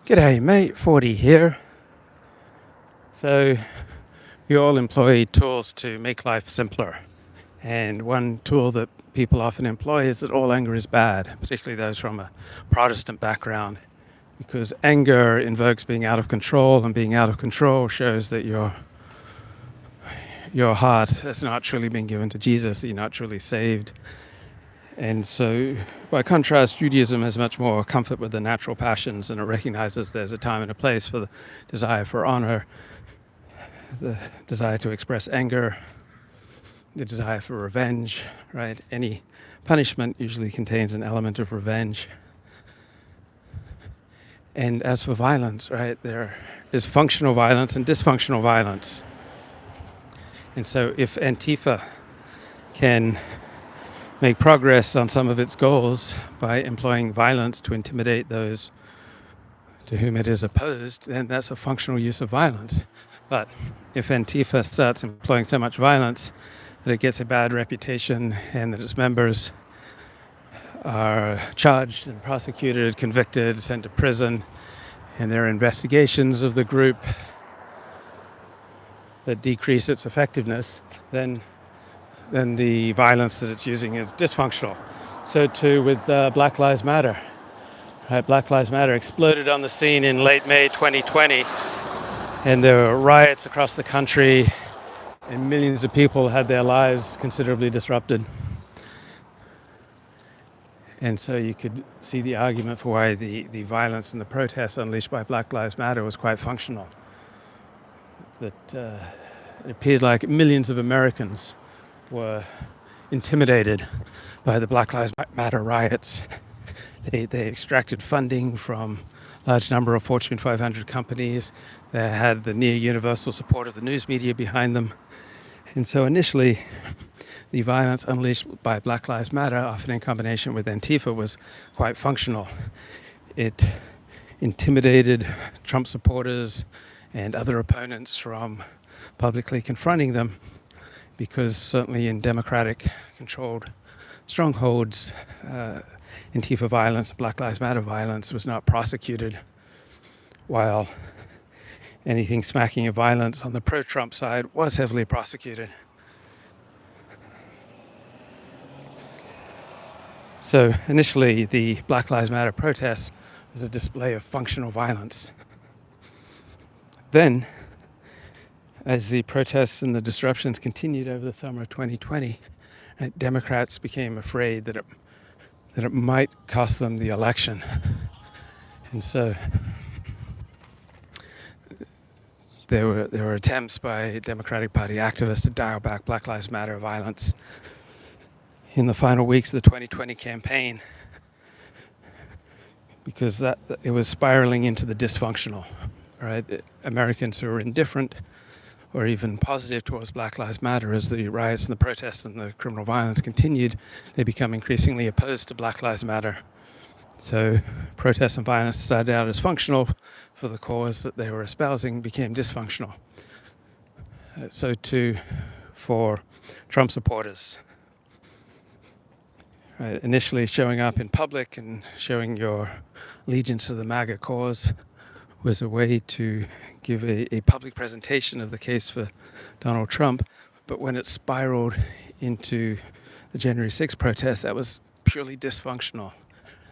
G'day mate, 40 here. So we all employ tools to make life simpler. And one tool that people often employ is that all anger is bad, particularly those from a Protestant background, because anger invokes being out of control, and being out of control shows that your heart has not truly been given to Jesus, that you're not truly saved. And so, by contrast, Judaism has much more comfort with the natural passions, and it recognizes there's a time and a place for the desire for honor, the desire to express anger, the desire for revenge, right? Any punishment usually contains an element of revenge. And as for violence, right, there is functional violence and dysfunctional violence. And so if Antifa can make progress on some of its goals by employing violence to intimidate those to whom it is opposed, then that's a functional use of violence. But if Antifa starts employing so much violence that it gets a bad reputation and that its members are charged and prosecuted, convicted, sent to prison, and there are investigations of the group that decrease its effectiveness, then the violence that it's using is dysfunctional. So too with Black Lives Matter. Black Lives Matter exploded on the scene in late May 2020, and there were riots across the country, and millions of people had their lives considerably disrupted. And so you could see the argument for why the violence and the protests unleashed by Black Lives Matter was quite functional. That it appeared like millions of Americans were intimidated by the Black Lives Matter riots. They extracted funding from a large number of Fortune 500 companies. They had the near universal support of the news media behind them. And so initially, the violence unleashed by Black Lives Matter, often in combination with Antifa, was quite functional. It intimidated Trump supporters and other opponents from publicly confronting them, because certainly in democratic-controlled strongholds, Antifa violence, Black Lives Matter violence was not prosecuted, while anything smacking of violence on the pro-Trump side was heavily prosecuted. So initially, the Black Lives Matter protest was a display of functional violence. Then, as the protests and the disruptions continued over the summer of 2020, Democrats became afraid that it might cost them the election. And so there were attempts by Democratic Party activists to dial back Black Lives Matter violence in the final weeks of the 2020 campaign, because that it was spiraling into the dysfunctional. Right? Americans who were indifferent or even positive towards Black Lives Matter, as the riots and the protests and the criminal violence continued, they become increasingly opposed to Black Lives Matter. So protests and violence started out as functional for the cause that they were espousing, became dysfunctional. So too for Trump supporters. Right? Initially showing up in public and showing your allegiance to the MAGA cause was a way to give a public presentation of the case for Donald Trump. But when it spiraled into the January 6th protest, that was purely dysfunctional.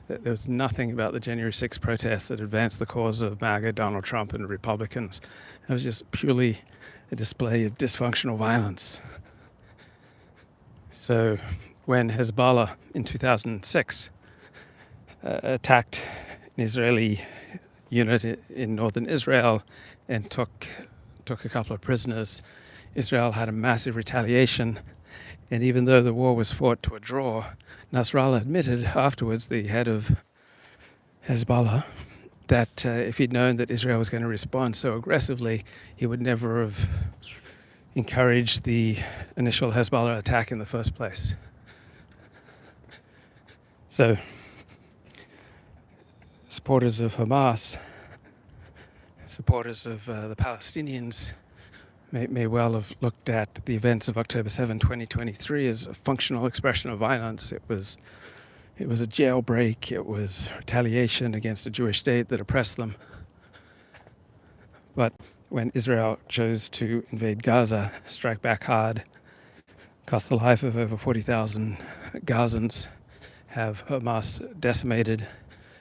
There was nothing about the January 6th protests that advanced the cause of MAGA, Donald Trump, and Republicans. It was just purely a display of dysfunctional violence. So when Hezbollah in 2006 attacked an Israeli unit in northern Israel and took a couple of prisoners, Israel had a massive retaliation. And even though the war was fought to a draw, Nasrallah admitted afterwards, the head of Hezbollah, that if he'd known that Israel was going to respond so aggressively, he would never have encouraged the initial Hezbollah attack in the first place. So supporters of Hamas, supporters of the Palestinians may well have looked at the events of October 7, 2023 as a functional expression of violence. It was a jailbreak. It was retaliation against a Jewish state that oppressed them. But when Israel chose to invade Gaza, strike back hard, cost the life of over 40,000 Gazans, have Hamas decimated,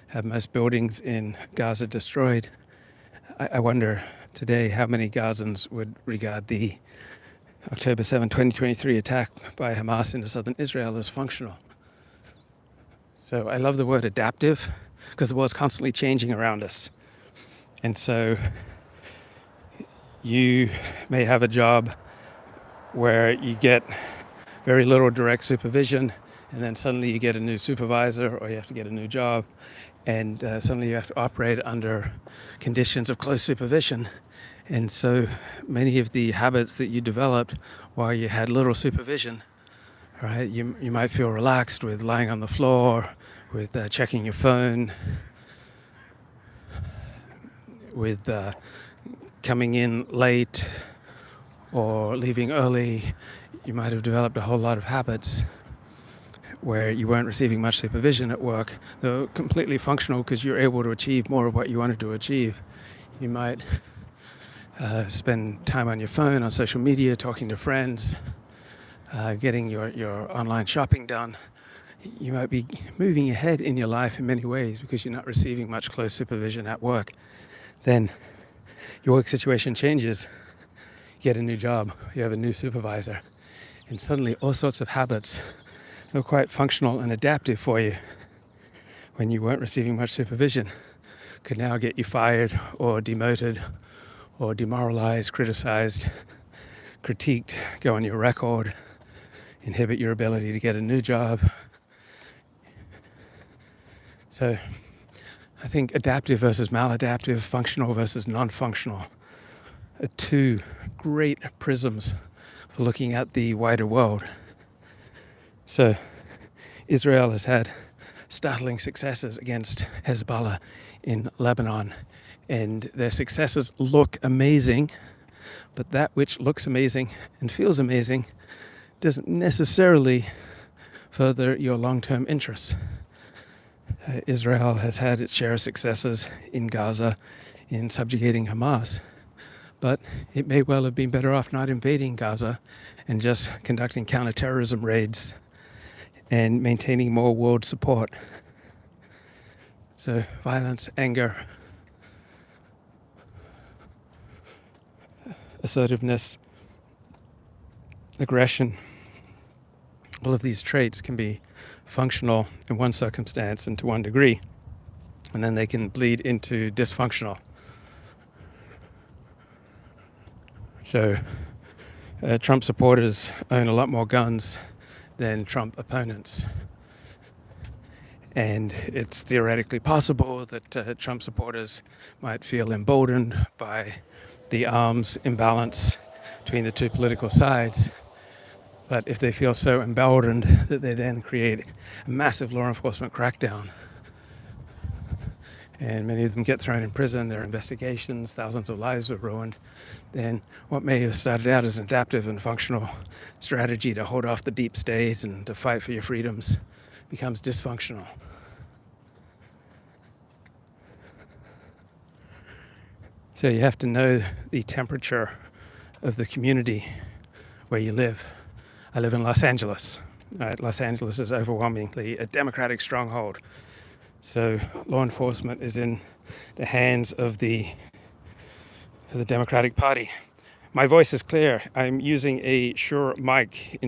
have most buildings in Gaza destroyed, I wonder today how many Gazans would regard the October 7, 2023 attack by Hamas into southern Israel as functional. So I love the word adaptive because the world's constantly changing around us. And so you may have a job where you get very little direct supervision, and then suddenly you get a new supervisor or you have to get a new job, and suddenly you have to operate under conditions of close supervision. And so many of the habits that you developed while you had little supervision, right? You might feel relaxed with lying on the floor, with checking your phone, with coming in late or leaving early. You might have developed a whole lot of habits where you weren't receiving much supervision at work. They were completely functional because you're able to achieve more of what you wanted to achieve. You might spend time on your phone, on social media, talking to friends, getting your online shopping done. You might be moving ahead in your life in many ways because you're not receiving much close supervision at work. Then your work situation changes. You get a new job, you have a new supervisor, and suddenly all sorts of habits that were quite functional and adaptive for you when you weren't receiving much supervision could now get you fired or demoted or demoralized, criticized, critiqued, go on your record, inhibit your ability to get a new job. So I think adaptive versus maladaptive, functional versus non-functional are two great prisms for looking at the wider world. So Israel has had startling successes against Hezbollah in Lebanon, and their successes look amazing, but that which looks amazing and feels amazing doesn't necessarily further your long-term interests. Israel has had its share of successes in Gaza in subjugating Hamas, but it may well have been better off not invading Gaza and just conducting counterterrorism raids and maintaining more world support. So violence, anger, assertiveness, aggression, all of these traits can be functional in one circumstance and to one degree, and then they can bleed into dysfunctional. So Trump supporters own a lot more guns than Trump opponents. And it's theoretically possible that Trump supporters might feel emboldened by the arms imbalance between the two political sides. But if they feel so emboldened that they then create a massive law enforcement crackdown, and many of them get thrown in prison, their investigations, thousands of lives are ruined, then what may have started out as an adaptive and functional strategy to hold off the deep state and to fight for your freedoms becomes dysfunctional. So you have to know the temperature of the community where you live. I live in Los Angeles. Right? Los Angeles is overwhelmingly a Democratic stronghold. So law enforcement is in the hands of the Democratic Party. My voice is clear. I'm using a Shure mic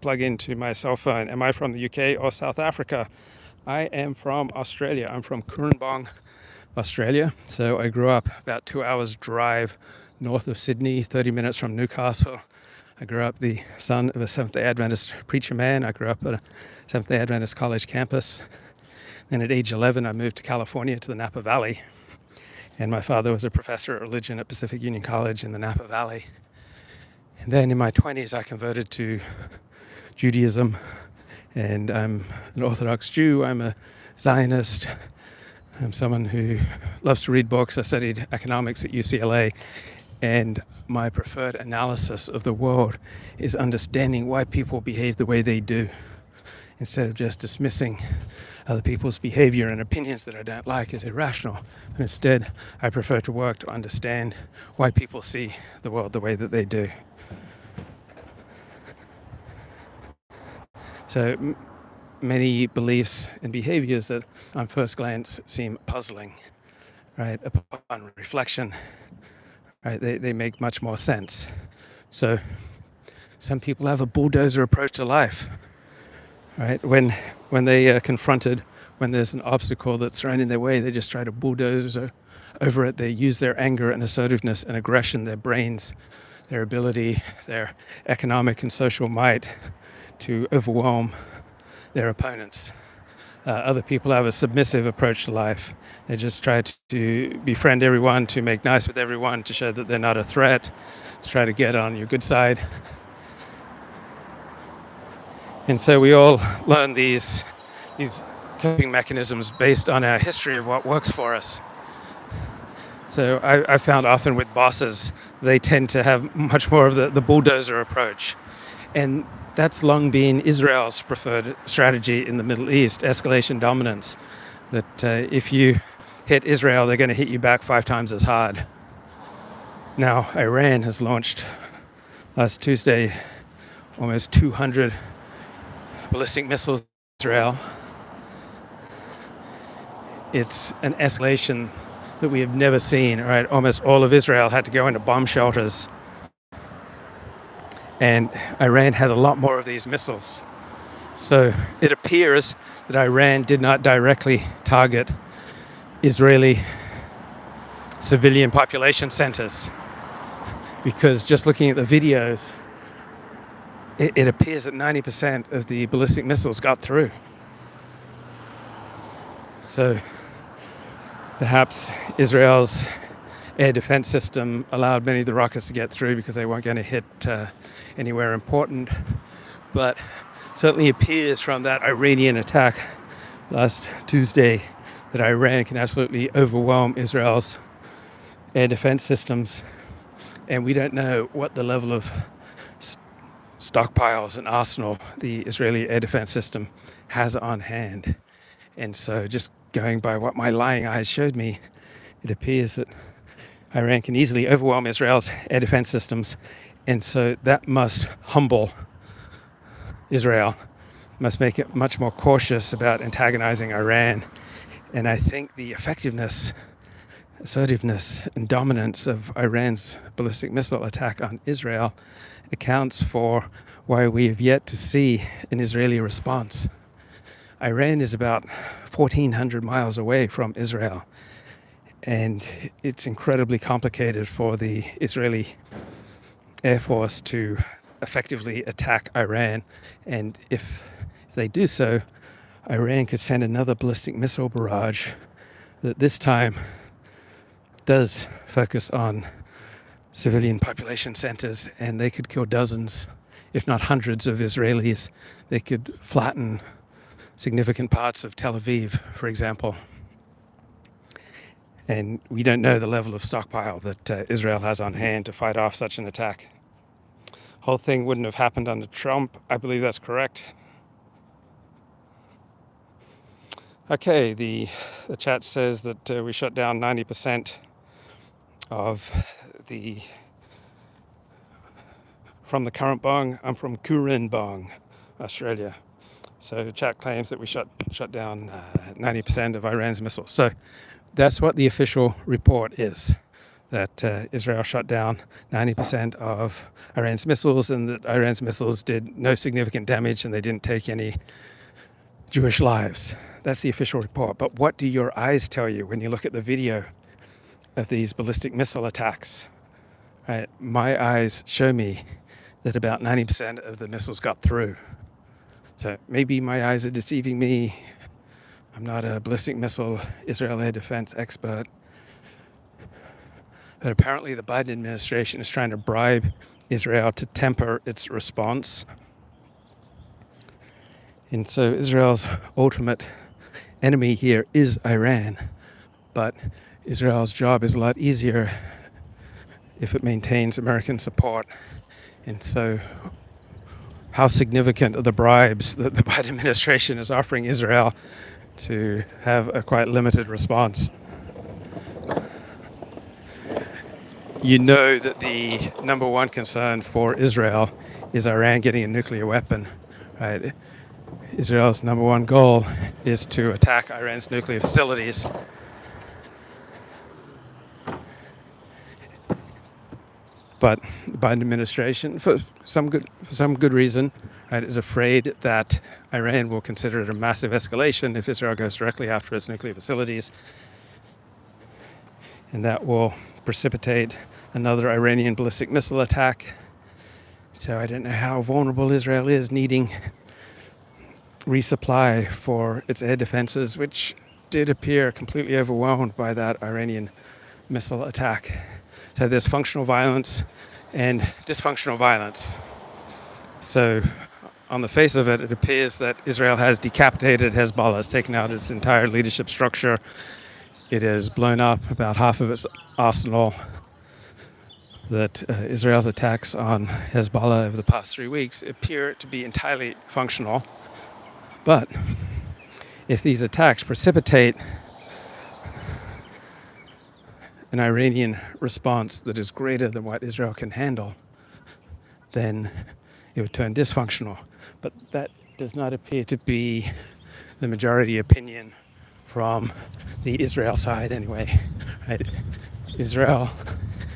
plug into my cell phone. Am I from the UK or South Africa? I am from Australia. I'm from Kurrambong, Australia. So I grew up about 2 hours drive north of Sydney, 30 minutes from Newcastle. I grew up the son of a Seventh-day Adventist preacher man. I grew up at a Seventh-day Adventist college campus. Then at age 11, I moved to California to the Napa Valley. And my father was a professor of religion at Pacific Union College in the Napa Valley. And then in my 20s, I converted to Judaism. And I'm an Orthodox Jew. I'm a Zionist. I'm someone who loves to read books. I studied economics at UCLA. And my preferred analysis of the world is understanding why people behave the way they do, instead of just dismissing other people's behavior and opinions that I don't like is irrational. And instead, I prefer to work to understand why people see the world the way that they do. So many beliefs and behaviors that on first glance seem puzzling, right? Upon reflection, right, they make much more sense. So some people have a bulldozer approach to life, right? When they are confronted, when there's an obstacle that's thrown in their way, they just try to bulldoze over it. They use their anger and assertiveness and aggression, their brains, their ability, their economic and social might to overwhelm their opponents. Other people have a submissive approach to life. They just try to befriend everyone, to make nice with everyone, to show that they're not a threat, to try to get on your good side. And so we all learn these coping mechanisms based on our history of what works for us. So I found often with bosses, they tend to have much more of the bulldozer approach. And that's long been Israel's preferred strategy in the Middle East, escalation dominance. That if you hit Israel, they're going to hit you back 5 times as hard. Now, Iran has launched last Tuesday almost 200 ballistic missiles to Israel. It's an escalation that we have never seen, right? Almost all of Israel had to go into bomb shelters. And Iran has a lot more of these missiles. So it appears that Iran did not directly target Israeli civilian population centers, because just looking at the videos, it appears that 90% of the ballistic missiles got through. So perhaps Israel's air defense system allowed many of the rockets to get through because they weren't going to hit anywhere important. But certainly appears from that Iranian attack last Tuesday that Iran can absolutely overwhelm Israel's air defense systems. And we don't know what the level of stockpiles and arsenal the Israeli air defense system has on hand. And so just going by what my lying eyes showed me, it appears that Iran can easily overwhelm Israel's air defense systems. And so that must humble Israel, must make it much more cautious about antagonizing Iran. And I think the effectiveness, assertiveness, and dominance of Iran's ballistic missile attack on Israel accounts for why we have yet to see an Israeli response. Iran is about 1,400 miles away from Israel, and it's incredibly complicated for the Israeli Air Force to effectively attack Iran. And if they do so, Iran could send another ballistic missile barrage that this time does focus on civilian population centers, and they could kill dozens, if not hundreds, of Israelis. They could flatten significant parts of Tel Aviv, for example. And we don't know the level of stockpile that Israel has on hand to fight off such an attack. Whole thing wouldn't have happened under Trump. I believe that's correct. Okay, the chat says that we shut down 90% of from the current bong. I'm from Koorin Bong, Australia. So the chat claims that we shut down 90% of Iran's missiles. So that's what the official report is, that Israel shut down 90% of Iran's missiles, and that Iran's missiles did no significant damage and they didn't take any Jewish lives. That's the official report. But what do your eyes tell you when you look at the video of these ballistic missile attacks? Right? My eyes show me that about 90% of the missiles got through. So maybe my eyes are deceiving me. I'm not a ballistic missile Israel air defense expert. But apparently the Biden administration is trying to bribe Israel to temper its response. And so Israel's ultimate enemy here is Iran. But Israel's job is a lot easier if it maintains American support. And so how significant are the bribes that the Biden administration is offering Israel to have a quite limited response. You know that the number one concern for Israel is Iran getting a nuclear weapon, right? Israel's number one goal is to attack Iran's nuclear facilities. But the Biden administration, for some good reason, right, is afraid that Iran will consider it a massive escalation if Israel goes directly after its nuclear facilities, and that will precipitate another Iranian ballistic missile attack. So I don't know how vulnerable Israel is, needing resupply for its air defenses, which did appear completely overwhelmed by that Iranian missile attack. So there's functional violence and dysfunctional violence. So on the face of it, it appears that Israel has decapitated Hezbollah, has taken out its entire leadership structure. It has blown up about half of its arsenal. That Israel's attacks on Hezbollah over the past 3 weeks appear to be entirely functional. But if these attacks precipitate an Iranian response that is greater than what Israel can handle, then it would turn dysfunctional. But that does not appear to be the majority opinion from the Israel side anyway. Right? Israel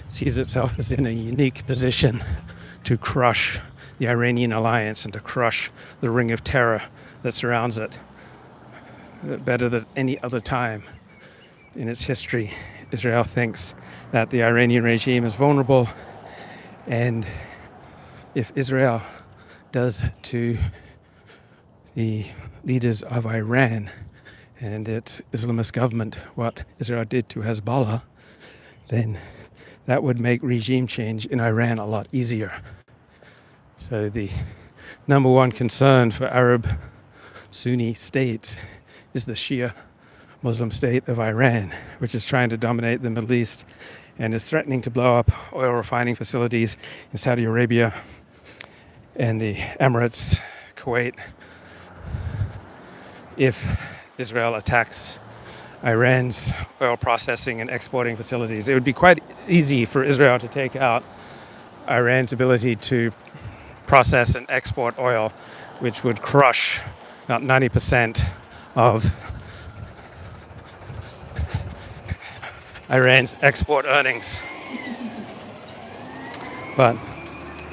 sees itself as in a unique position to crush the Iranian alliance and to crush the ring of terror that surrounds it. Better than any other time in its history, Israel thinks that the Iranian regime is vulnerable, and if Israel does to the leaders of Iran and its Islamist government what Israel did to Hezbollah, then that would make regime change in Iran a lot easier. So the number one concern for Arab Sunni states is the Shia Muslim state of Iran, which is trying to dominate the Middle East and is threatening to blow up oil refining facilities in Saudi Arabia and the Emirates, Kuwait, if Israel attacks Iran's oil processing and exporting facilities. It would be quite easy for Israel to take out Iran's ability to process and export oil, which would crush about 90% of Iran's export earnings. But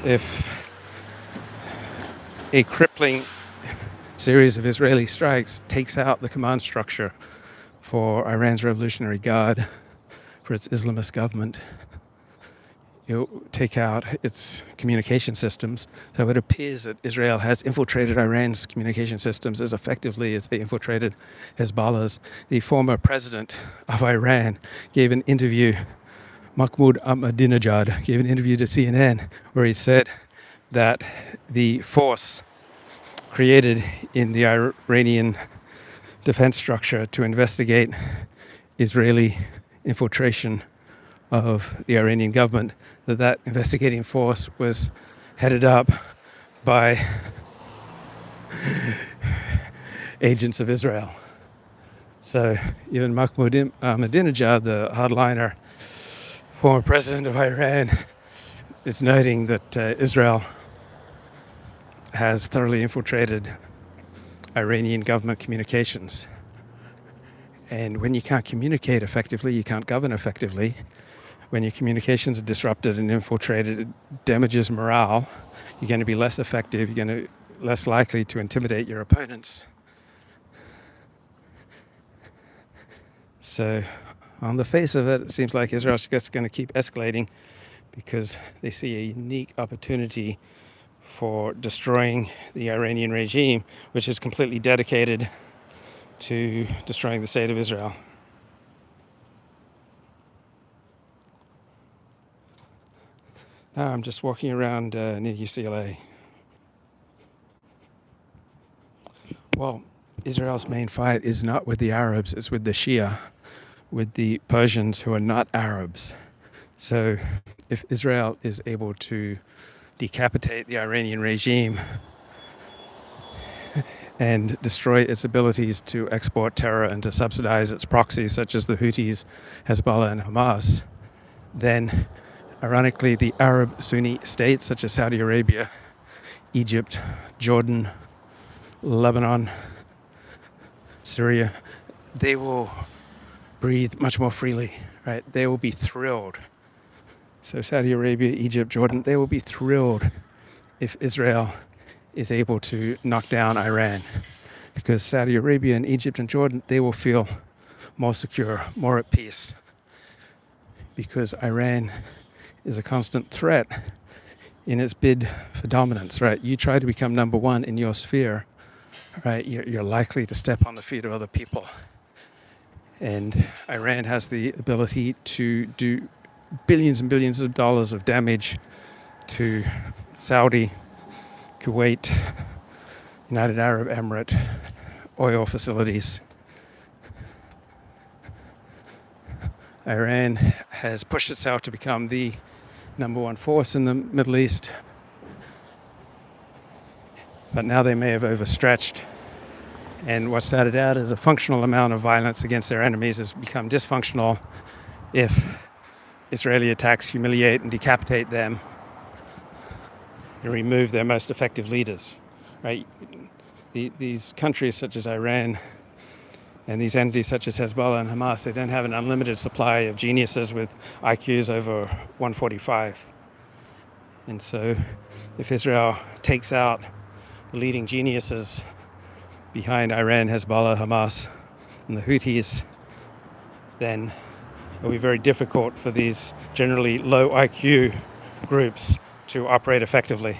if a crippling series of Israeli strikes takes out the command structure for Iran's Revolutionary Guard, for its Islamist government, it'll take out its communication systems. So it appears that Israel has infiltrated Iran's communication systems as effectively as they infiltrated Hezbollah's. The former president of Iran gave an interview, Mahmoud Ahmadinejad gave an interview to CNN where he said that the force created in the Iranian defense structure to investigate Israeli infiltration of the Iranian government, that investigating force was headed up by agents of Israel. So even Mahmoud Ahmadinejad, the hardliner former president of Iran, is noting that Israel has thoroughly infiltrated Iranian government communications. And when you can't communicate effectively, you can't govern effectively. When your communications are disrupted and infiltrated, it damages morale. You're going to be less effective. You're going to be less likely to intimidate your opponents. So on the face of it, it seems like Israel's just going to keep escalating because they see a unique opportunity for destroying the Iranian regime, which is completely dedicated to destroying the state of Israel. Now I'm just walking around near UCLA. Well, Israel's main fight is not with the Arabs, it's with the Shia, with the Persians who are not Arabs. So if Israel is able to decapitate the Iranian regime, and destroy its abilities to export terror and to subsidize its proxies, such as the Houthis, Hezbollah, and Hamas, then, ironically, the Arab Sunni states, such as Saudi Arabia, Egypt, Jordan, Lebanon, Syria, they will breathe much more freely, right? They will be thrilled. So Saudi Arabia, Egypt, Jordan, they will be thrilled if Israel is able to knock down Iran, because Saudi Arabia and Egypt and Jordan, they will feel more secure, more at peace, because Iran is a constant threat in its bid for dominance, right? You try to become number one in your sphere, right? You're likely to step on the feet of other people. And Iran has the ability to do billions and billions of dollars of damage to Saudi, Kuwait, United Arab Emirates, oil facilities. Iran has pushed itself to become the number one force in the Middle East, but now they may have overstretched, and what started out as a functional amount of violence against their enemies has become dysfunctional if Israeli attacks humiliate and decapitate them and remove their most effective leaders, right? These countries such as Iran and these entities such as Hezbollah and Hamas, they don't have an unlimited supply of geniuses with IQs over 145. And so if Israel takes out the leading geniuses behind Iran, Hezbollah, Hamas, and the Houthis, then it'll be very difficult for these generally low IQ groups to operate effectively.